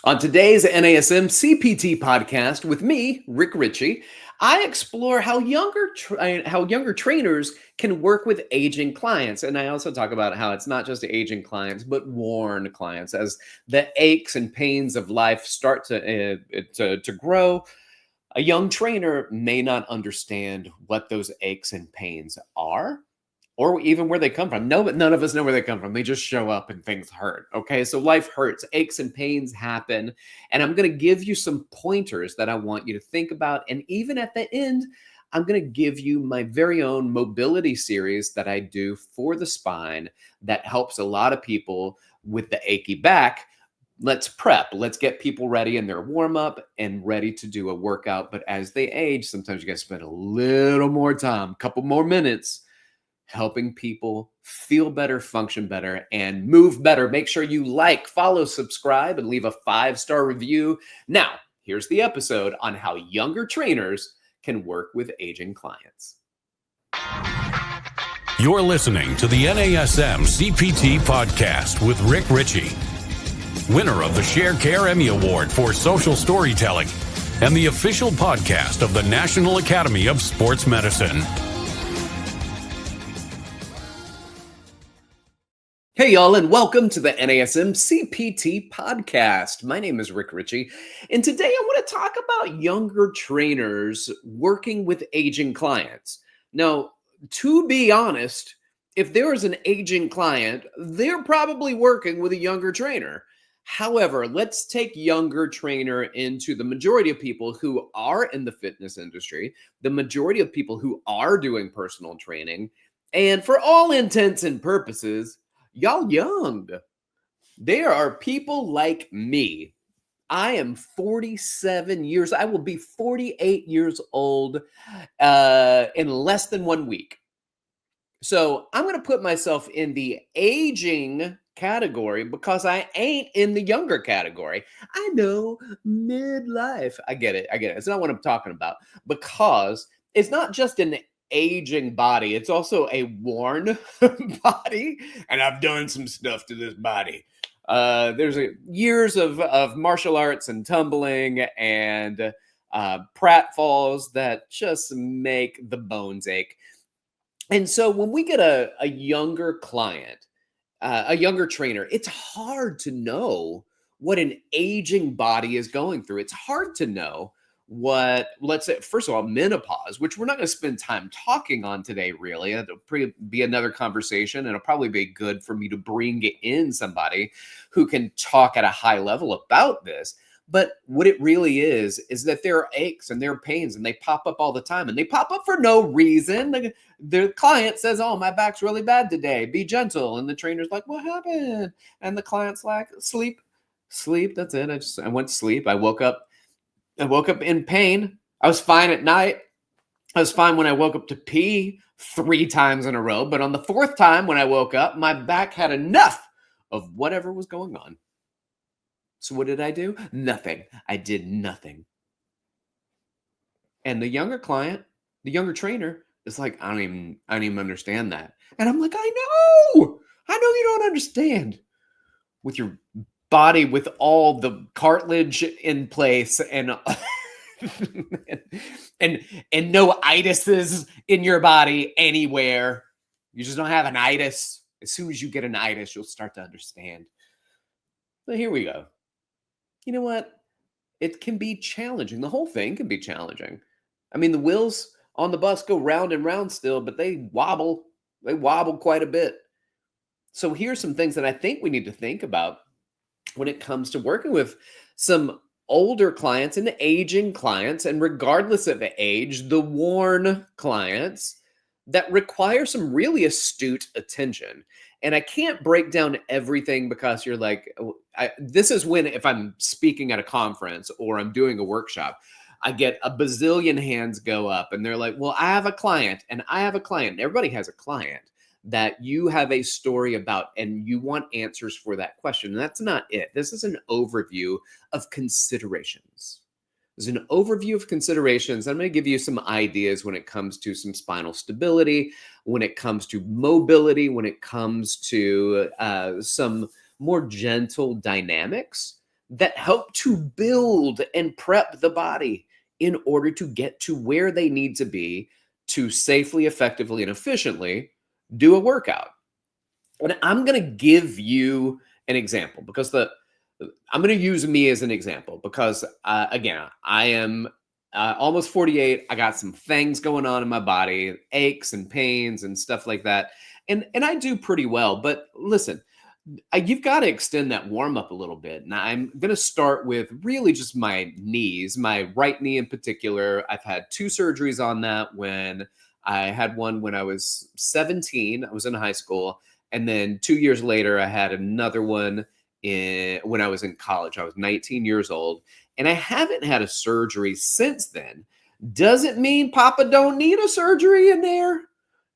On today's NASM-CPT podcast with me, Rick Richey, I explore how younger trainers can work with aging clients. And I also talk about how it's not just aging clients, but worn clients. As the aches and pains of life start to grow, a young trainer may not understand what those aches and pains are, or even where they come from. No, but none of us know where they come from. They just show up and things hurt. Okay, so life hurts, aches and pains happen. And I'm going to give you some pointers that I want you to think about. And even at the end, I'm going to give you my very own mobility series that I do for the spine that helps a lot of people with the achy back. Let's prep. Let's get people ready in their warm up and ready to do a workout. But as they age, sometimes you got to spend a little more time, a couple more minutes helping people feel better, function better, and move better. Make sure you like, follow, subscribe, and leave a 5-star review. Now, here's the episode on how younger trainers can work with aging clients. You're listening to the NASM-CPT Podcast with Rick Richey, winner of the Sharecare Emmy Award for Social Storytelling and the official podcast of the National Academy of Sports Medicine. Hey, y'all, and welcome to the NASM-CPT Podcast. My name is Rick Richey, and today I want to talk about younger trainers working with aging clients. Now, to be honest, if there is an aging client, they're probably working with a younger trainer. However, let's take younger trainer into the majority of people who are in the fitness industry, the majority of people who are doing personal training, and for all intents and purposes, y'all young. There are people like me. I am 47 years. I will be 48 years old in less than 1 week. So I'm going to put myself in the aging category because I ain't in the younger category. I know, midlife. I get it. It's not what I'm talking about, because it's not just an aging body, it's also a worn body, and I've done some stuff to this body. There's years of martial arts and tumbling and pratfalls that just make the bones ache. And so when we get a younger client, a younger trainer, it's hard to know what an aging body is going through. It's hard to know what, let's say, first of all, menopause, which we're not going to spend time talking on today, really. It'll be another conversation, and it'll probably be good for me to bring in somebody who can talk at a high level about this. But what it really is that there are aches and there are pains, and they pop up all the time, and they pop up for no reason. The client says, "Oh, my back's really bad today. Be gentle." And the trainer's like, "What happened?" And the client's like, sleep. That's it. I went to sleep. I woke up in pain. I was fine at night. I was fine when I woke up to pee 3 times in a row. But on the 4th time when I woke up, my back had enough of whatever was going on. So what did I do? Nothing. I did nothing. And the younger client, the younger trainer is like, I don't even understand that. And I'm like, I know you don't understand. With your body with all the cartilage in place and and no itises in your body anywhere. You just don't have an itis. As soon as you get an itis, you'll start to understand. But here we go. You know what? It can be challenging. The whole thing can be challenging. I mean, the wheels on the bus go round and round still, but they wobble. They wobble quite a bit. So here's some things that I think we need to think about when it comes to working with some older clients and aging clients, and regardless of the age, the worn clients that require some really astute attention. And I can't break down everything because you're like, this is when, if I'm speaking at a conference or I'm doing a workshop, I get a bazillion hands go up and they're like, well, I have a client and I have a client. Everybody has a client that you have a story about and you want answers for that question. And that's not it. This is an overview of considerations. There's an overview of considerations. I'm going to give you some ideas when it comes to some spinal stability, when it comes to mobility, when it comes to some more gentle dynamics that help to build and prep the body in order to get to where they need to be to safely, effectively, and efficiently do a workout. And I'm going to give you an example because I'm going to use me as an example because, again, I am almost 48. I got some things going on in my body, aches and pains and stuff like that. And I do pretty well. But listen, you've got to extend that warm up a little bit. Now, I'm going to start with really just my knees, my right knee in particular. I've had 2 surgeries on that. When I had one when I was 17, I was in high school. And then 2 years later, I had another one when I was in college. I was 19 years old. And I haven't had a surgery since then. Doesn't mean Papa don't need a surgery in there.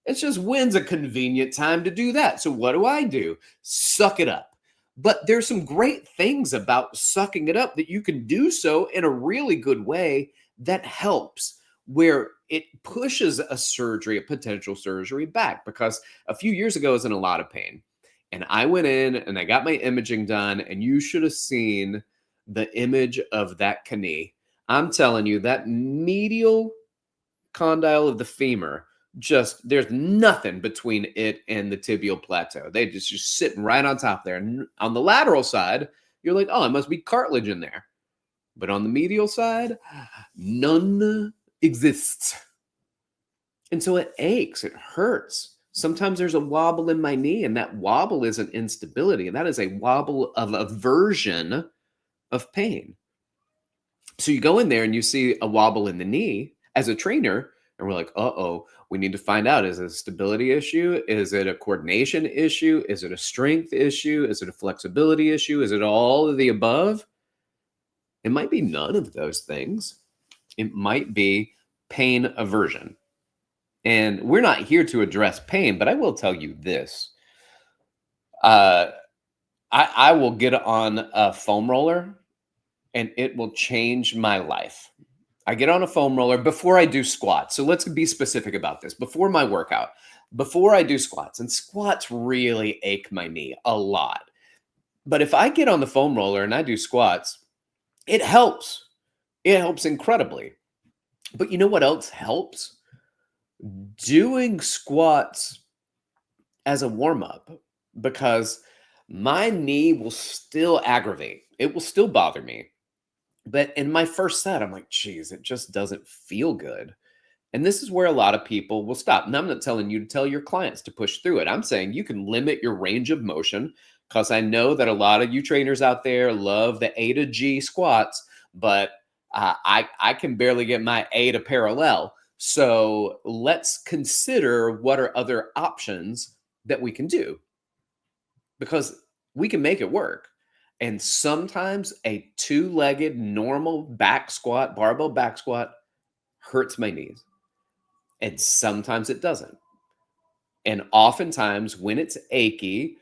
It's just when's a convenient time to do that. So what do? Suck it up. But there's some great things about sucking it up that you can do so in a really good way that helps, where it pushes a potential surgery back. Because a few years ago, I was in a lot of pain. And I went in and I got my imaging done, and you should have seen the image of that knee. I'm telling you, that medial condyle of the femur, there's nothing between it and the tibial plateau. They just sitting right on top there. And on the lateral side, you're like, oh, it must be cartilage in there. But on the medial side, none exists. And so it aches, it hurts. Sometimes there's a wobble in my knee, and that wobble isn't instability. That is a wobble of aversion of pain. So you go in there and you see a wobble in the knee as a trainer, and we're like, uh-oh, we need to find out, is it a stability issue? Is it a coordination issue? Is it a strength issue? Is it a flexibility issue? Is it all of the above? It might be none of those things. It might be pain aversion. And we're not here to address pain, but I will tell you this. I will get on a foam roller and it will change my life. I get on a foam roller before I do squats. So let's be specific about this. Before my workout, before I do squats, and squats really ache my knee a lot. But if I get on the foam roller and I do squats, it helps. It helps incredibly. But you know what else helps? Doing squats as a warm-up, because my knee will still aggravate. It will still bother me. But in my first set, I'm like, geez, it just doesn't feel good. And this is where a lot of people will stop. And I'm not telling you to tell your clients to push through it. I'm saying you can limit your range of motion, because I know that a lot of you trainers out there love the A to G squats, but I can barely get my A to parallel. So let's consider what are other options that we can do, because we can make it work. And sometimes a 2-legged normal back squat, barbell back squat, hurts my knees. And sometimes it doesn't. And oftentimes when it's achy,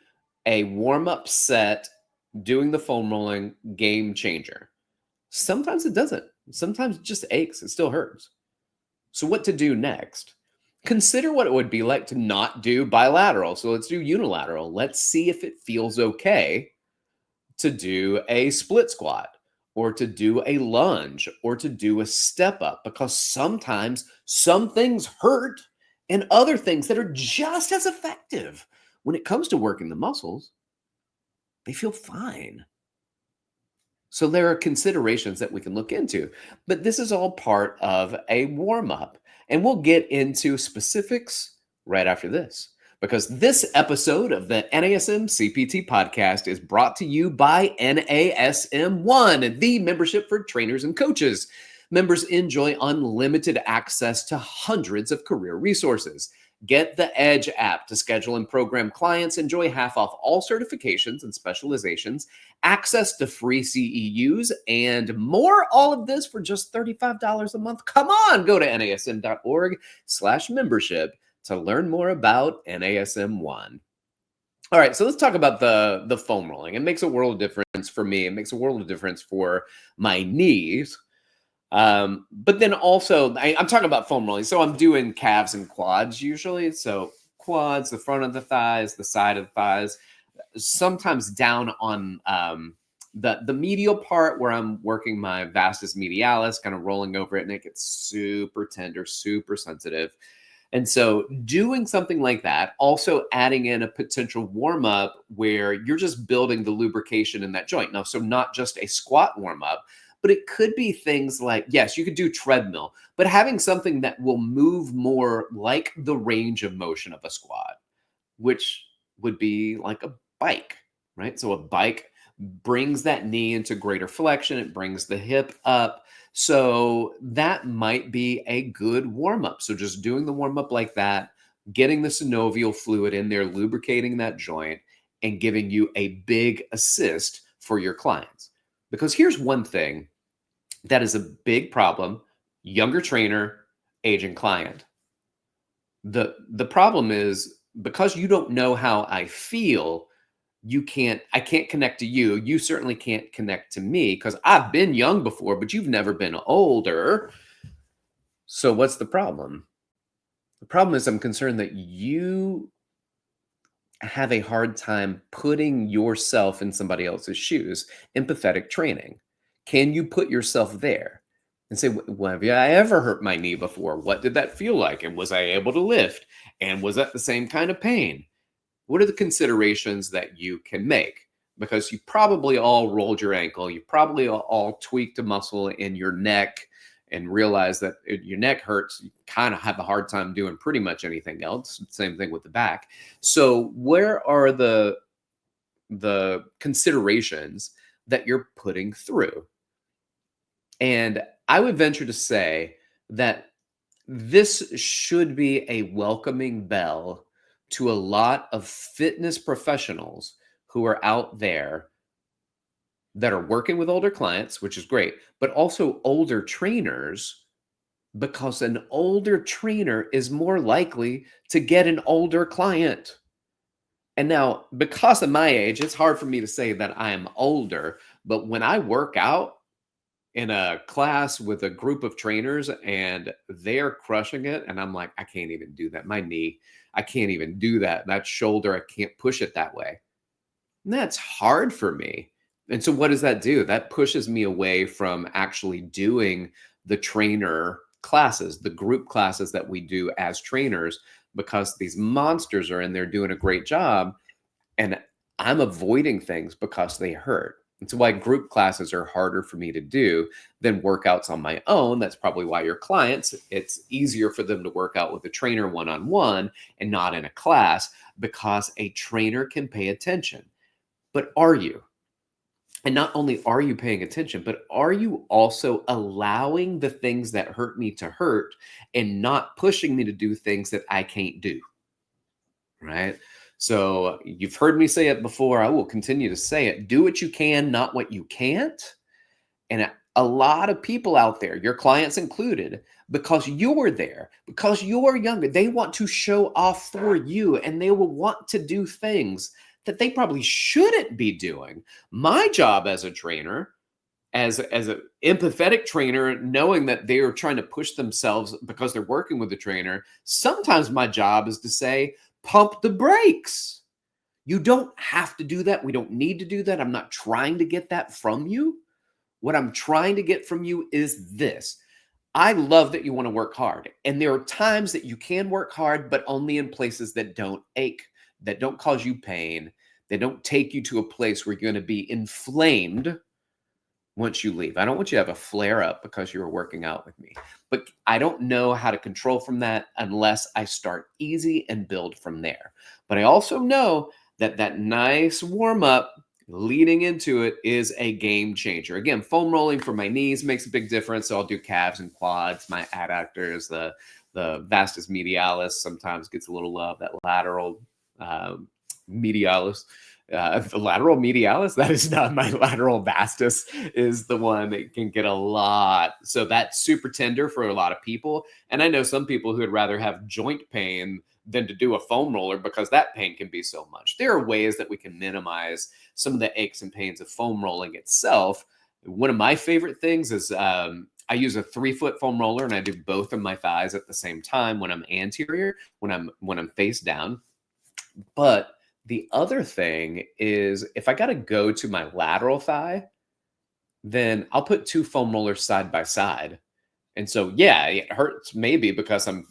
a warm-up set doing the foam rolling, game changer. Sometimes it doesn't. Sometimes it just aches. It still hurts. So what to do next? Consider what it would be like to not do bilateral. So let's do unilateral. Let's see if it feels okay to do a split squat, or to do a lunge, or to do a step up, because sometimes some things hurt and other things that are just as effective when it comes to working the muscles, they feel fine. So there are considerations that we can look into, but this is all part of a warm-up, and we'll get into specifics right after this, because this episode of the NASM-CPT Podcast is brought to you by NASM-1, the membership for trainers and coaches. Members enjoy unlimited access to hundreds of career resources. Get the Edge app to schedule and program clients, enjoy half off all certifications and specializations, access to free CEUs, and more. All of this for just $35 a month. Come on, go to nasm.org/membership to learn more about NASM-1. All right, so let's talk about the foam rolling. It makes a world of difference for me. It makes a world of difference for my knees. But then also, I'm talking about foam rolling. So I'm doing calves and quads usually. So quads, the front of the thighs, the side of the thighs, sometimes down on the medial part where I'm working my vastus medialis, kind of rolling over it, and it gets super tender, super sensitive. And so doing something like that, also adding in a potential warm up where you're just building the lubrication in that joint. Now, so not just a squat warm up, but it could be things like, yes, you could do treadmill, but having something that will move more like the range of motion of a squat, which would be like a bike, right? So a bike brings that knee into greater flexion. It brings the hip up. So that might be a good warm up. So just doing the warm up like that, getting the synovial fluid in there, lubricating that joint, and giving you a big assist for your clients. Because here's one thing that is a big problem: younger trainer, aging client. The problem is, because you don't know how I feel, I can't connect to you. You certainly can't connect to me because I've been young before, but you've never been older. So what's the problem? The problem is I'm concerned that you have a hard time putting yourself in somebody else's shoes. Empathetic training. Can you put yourself there and say, well, have I ever hurt my knee before? What did that feel like? And was I able to lift? And was that the same kind of pain? What are the considerations that you can make? Because you probably all rolled your ankle. You probably all tweaked a muscle in your neck and realized that your neck hurts. You kind of have a hard time doing pretty much anything else. Same thing with the back. So where are the considerations that you're putting through? And I would venture to say that this should be a welcoming bell to a lot of fitness professionals who are out there that are working with older clients, which is great, but also older trainers, because an older trainer is more likely to get an older client. And now, because of my age, it's hard for me to say that I am older, but when I work out in a class with a group of trainers and they're crushing it, and I'm like, I can't even do that. My knee, I can't even do that. That shoulder, I can't push it that way. And that's hard for me. And so what does that do? That pushes me away from actually doing the trainer classes, the group classes that we do as trainers, because these monsters are in there doing a great job. And I'm avoiding things because they hurt. And so why group classes are harder for me to do than workouts on my own. That's probably why your clients, it's easier for them to work out with a trainer one-on-one and not in a class, because a trainer can pay attention. But are you? And not only are you paying attention, but are you also allowing the things that hurt me to hurt and not pushing me to do things that I can't do? Right? So you've heard me say it before. I will continue to say it. Do what you can, not what you can't. And a lot of people out there, your clients included, because you're there, because you're younger, they want to show off for you, and they will want to do things that they probably shouldn't be doing. My job as a trainer, as an empathetic trainer, knowing that they are trying to push themselves because they're working with a trainer, sometimes my job is to say, pump the brakes. You don't have to do that. We don't need to do that. I'm not trying to get that from you. What I'm trying to get from you is this. I love that you want to work hard. And there are times that you can work hard, but only in places that don't ache, that don't cause you pain, that don't take you to a place where you're going to be inflamed once you leave. I don't want you to have a flare up because you were working out with me, but I don't know how to control from that unless I start easy and build from there. But I also know that that nice warm up leading into it is a game changer. Again, foam rolling for my knees makes a big difference. So I'll do calves and quads, my adductors, the vastus medialis sometimes gets a little love, that lateral medialis. The lateral medialis, that is not my lateral vastus, is the one that can get a lot. So that's super tender for a lot of people. And I know some people who would rather have joint pain than to do a foam roller because that pain can be so much. There are ways that we can minimize some of the aches and pains of foam rolling itself. One of my favorite things is I use a 3-foot foam roller, and I do both of my thighs at the same time when I'm anterior, when I'm face down. But The other thing is if I got to go to my lateral thigh, then I'll put two foam rollers side by side. And so, yeah, it hurts maybe because I'm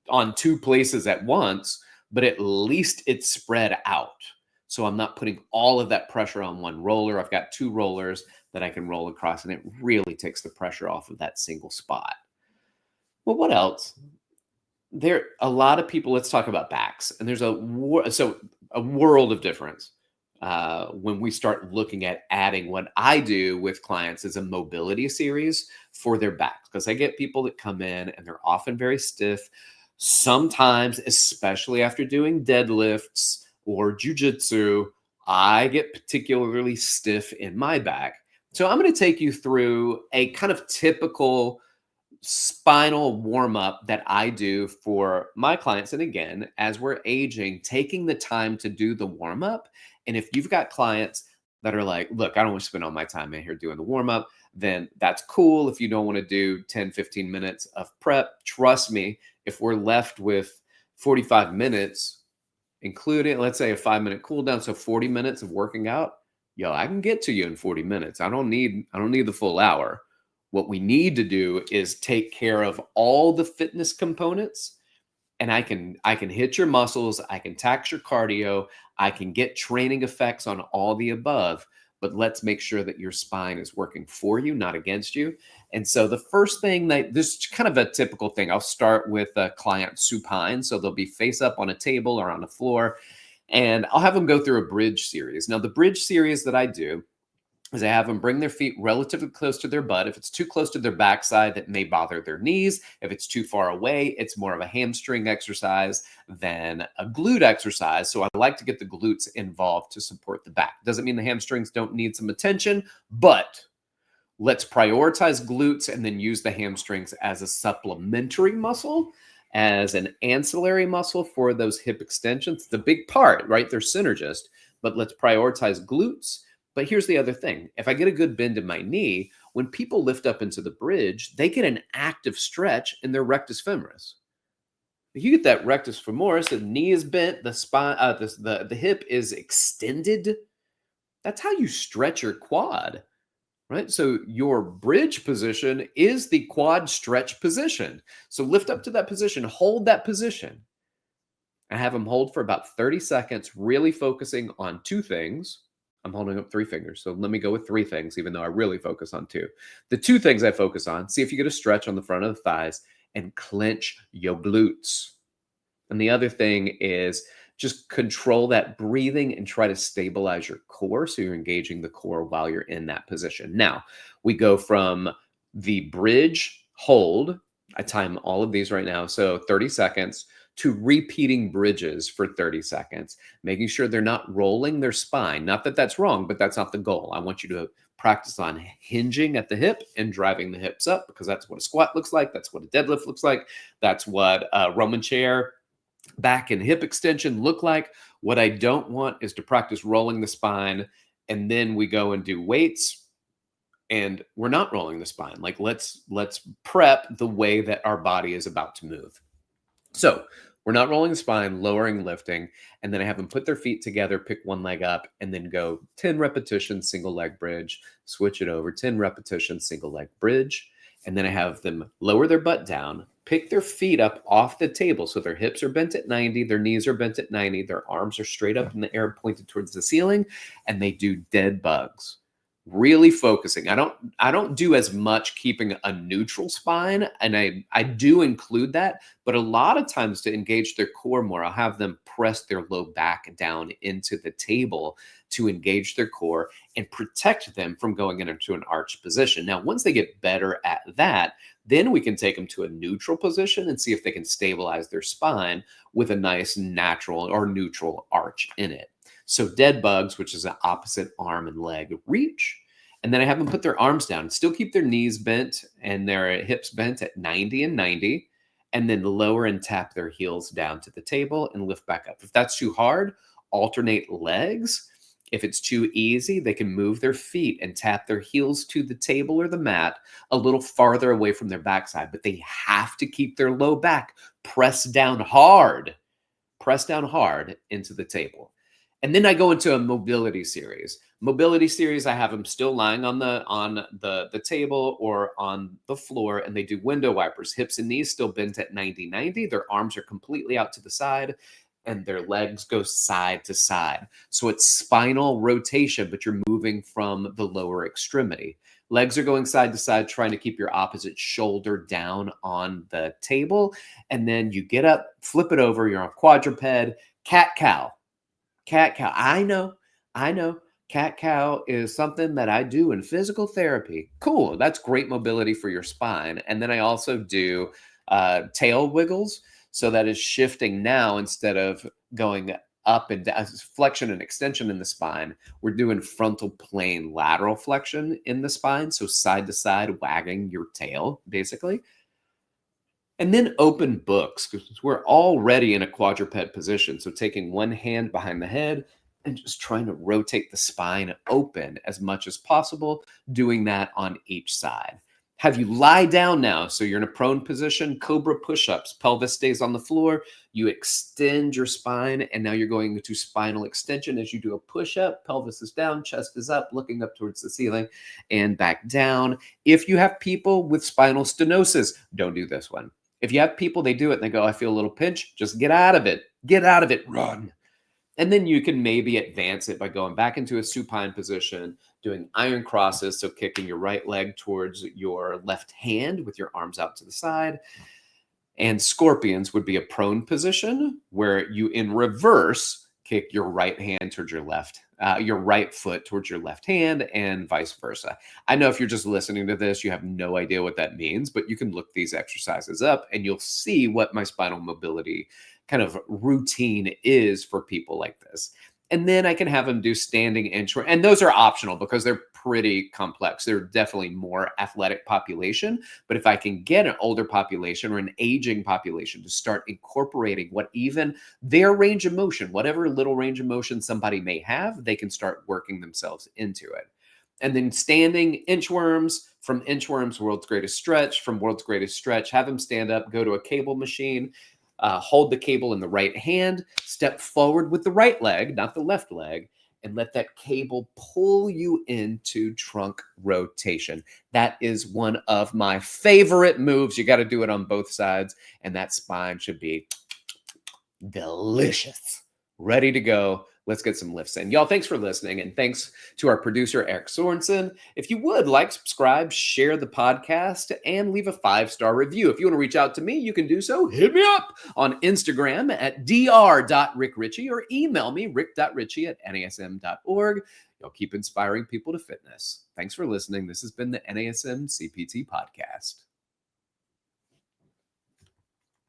on two places at once, but at least it's spread out. So I'm not putting all of that pressure on one roller. I've got two rollers that I can roll across, and it really takes the pressure off of that single spot. Well, what else? There a lot of people, let's talk about backs. And there's a world of difference when we start looking at adding what I do with clients is a mobility series for their backs. Because I get people that come in and they're often very stiff. Sometimes, especially after doing deadlifts or jujitsu, I get particularly stiff in my back. So I'm going to take you through a kind of typical spinal warm up that I do for my clients. And again, as we're aging, taking the time to do the warm up. And if you've got clients that are like, look, I don't want to spend all my time in here doing the warm up, then that's cool. If you don't want to do 10, 15 minutes of prep, trust me, if we're left with 45 minutes, including, let's say, a 5-minute cool down, so 40 minutes of working out, yo, I can get to you in 40 minutes. I don't need the full hour. What we need to do is take care of all the fitness components, and I can hit your muscles, I can tax your cardio, I can get training effects on all the above, but let's make sure that your spine is working for you, not against you. And so the first thing this is kind of a typical thing. I'll start with a client supine, so they'll be face up on a table or on the floor, and I'll have them go through a bridge series. Now, the bridge series that I do is I have them bring their feet relatively close to their butt. If it's too close to their backside, that may bother their knees. If it's too far away, it's more of a hamstring exercise than a glute exercise. So I like to get the glutes involved to support the back. Doesn't mean the hamstrings don't need some attention, but let's prioritize glutes and then use the hamstrings as a supplementary muscle, as an ancillary muscle for those hip extensions. The big part, right? They're synergist, but let's prioritize glutes. But here's the other thing. If I get a good bend in my knee, when people lift up into the bridge, they get an active stretch in their rectus femoris. If you get that rectus femoris, the knee is bent, the spine, the hip is extended. That's how you stretch your quad, right? So your bridge position is the quad stretch position. So lift up to that position, hold that position. I have them hold for about 30 seconds, really focusing on two things. I'm holding up 3 fingers. So let me go with 3 things, even though I really focus on 2. The 2 things I focus on, see if you get a stretch on the front of the thighs and clench your glutes. And the other thing is just control that breathing and try to stabilize your core. So you're engaging the core while you're in that position. Now we go from the bridge hold. I time all of these right now. So 30 seconds. To repeating bridges for 30 seconds, making sure they're not rolling their spine. Not that that's wrong, but that's not the goal. I want you to practice on hinging at the hip and driving the hips up, because that's what a squat looks like. That's what a deadlift looks like. That's what a Roman chair, back and hip extension look like. What I don't want is to practice rolling the spine, and then we go and do weights and we're not rolling the spine. Like let's prep the way that our body is about to move. So we're not rolling the spine, lowering, lifting, and then I have them put their feet together, pick one leg up, and then go 10 repetitions, single leg bridge, switch it over, 10 repetitions, single leg bridge. And then I have them lower their butt down, pick their feet up off the table. So their hips are bent at 90, their knees are bent at 90, their arms are straight up in the air, pointed towards the ceiling, and they do dead bugs. Really focusing. I don't do as much keeping a neutral spine, and I do include that, but a lot of times to engage their core more, I'll have them press their low back down into the table to engage their core and protect them from going into an arched position. Now, once they get better at that, then we can take them to a neutral position and see if they can stabilize their spine with a nice natural or neutral arch in it. So dead bugs, which is an opposite arm and leg reach. And then I have them put their arms down, still keep their knees bent and their hips bent at 90 and 90, and then lower and tap their heels down to the table and lift back up. If that's too hard, alternate legs. If it's too easy, they can move their feet and tap their heels to the table or the mat a little farther away from their backside, but they have to keep their low back pressed down hard into the table. And then I go into a mobility series. Mobility series, I have them still lying on the table or on the floor, and they do window wipers, hips and knees still bent at 90-90. Their arms are completely out to the side, and their legs go side to side. So it's spinal rotation, but you're moving from the lower extremity. Legs are going side to side, trying to keep your opposite shoulder down on the table. And then you get up, flip it over, you're on quadruped, cat-cow. Cat-cow. I know. Cat-cow is something that I do in physical therapy. Cool. That's great mobility for your spine. And then I also do tail wiggles. So that is shifting now instead of going up and down, flexion and extension in the spine. We're doing frontal plane lateral flexion in the spine. So side to side, wagging your tail, basically. And then open books, because we're already in a quadruped position. So taking one hand behind the head and just trying to rotate the spine open as much as possible, doing that on each side. Have you lie down now? So you're in a prone position, cobra push-ups, pelvis stays on the floor, you extend your spine, and now you're going into spinal extension as you do a push-up, pelvis is down, chest is up, looking up towards the ceiling, and back down. If you have people with spinal stenosis, don't do this one. If you have people, they do it and they go, I feel a little pinch, just get out of it, run. And then you can maybe advance it by going back into a supine position, doing iron crosses, so kicking your right leg towards your left hand with your arms out to the side. And scorpions would be a prone position where you, in reverse, kick your right hand towards your left, your right foot towards your left hand, and vice versa. I know if you're just listening to this, you have no idea what that means, but you can look these exercises up and you'll see what my spinal mobility kind of routine is for people like this. And then I can have them do standing inchworm. And those are optional because they're pretty complex. They're definitely more athletic population. But if I can get an older population or an aging population to start incorporating what even their range of motion, whatever little range of motion somebody may have, they can start working themselves into it. And then standing inchworms, from inchworms, world's greatest stretch, from world's greatest stretch, have them stand up, go to a cable machine, hold the cable in the right hand, step forward with the right leg, not the left leg, and let that cable pull you into trunk rotation. That is one of my favorite moves. You got to do it on both sides, and that spine should be delicious. Ready to go. Let's get some lifts in. Y'all, thanks for listening, and thanks to our producer, Eric Sorensen. If you would, like, subscribe, share the podcast, and leave a 5-star review. If you want to reach out to me, you can do so. Hit me up on Instagram at dr.rickricchey or email me, rick.richey@nasm.org. Y'all keep inspiring people to fitness. Thanks for listening. This has been the NASM-CPT Podcast.